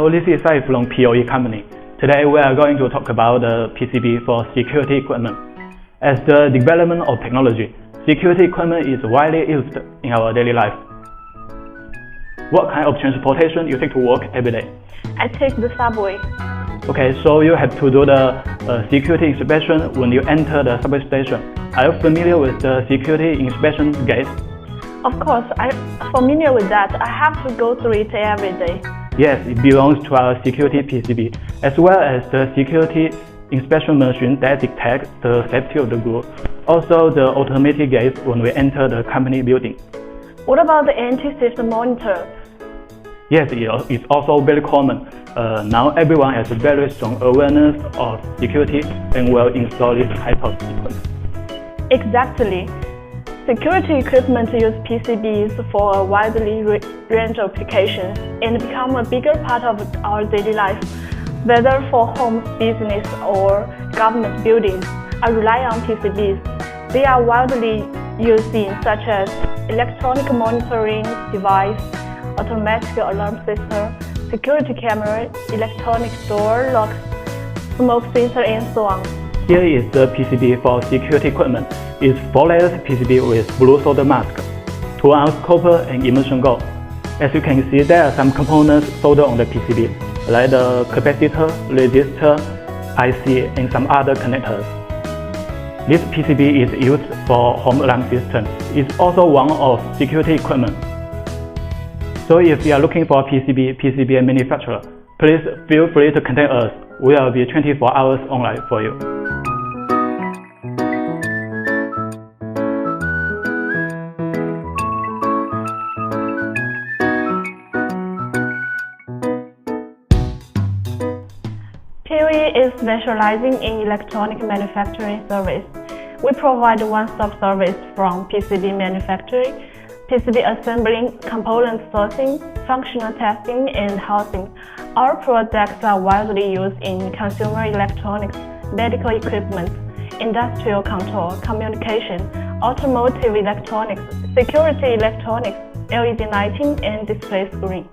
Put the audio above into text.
Hello, this is Sai from POE company. Today we are going to talk about the PCB for security equipment. As the development of technology, security equipment is widely used in our daily life. What kind of transportation you take to work every day? I take the subway. Okay, so you have to do the security inspection when you enter the subway station. Are you familiar with the security inspection gate? Of course, I'm familiar with that. I have to go through it every day. Yes, it belongs to our security PCB, as well as the security inspection machine that detects the safety of the goods. Also, the automatic gates when we enter the company building. What about the anti-theft monitor? Yes, it's also very common. Now everyone has a very strong awareness of security and will install this type of equipment. Exactly. Security equipment use PCBs for a widely range of applications and become a bigger part of our daily life. Whether for homes, business, or government buildings, I rely on PCBs. They are widely used in such as electronic monitoring device, automatic alarm system, security camera, electronic door locks, smoke sensor, and so on. Here is the PCB for security equipment. It's 4-layer PCB with blue solder mask, 2-ounce copper and immersion gold. As you can see, there are some components soldered on the PCB, like the capacitor, resistor, IC, and some other connectors. This PCB is used for home alarm system. It's also one of security equipment. So if you are looking for a PCB manufacturer, please feel free to contact us. We will be 24 hours online for you. POE is specializing in electronic manufacturing service. We provide one-stop service from PCB manufacturing, PCB assembling, component sourcing, functional testing, and housing. Our products are widely used in consumer electronics, medical equipment, industrial control, communication, automotive electronics, security electronics, LED lighting, and display screen.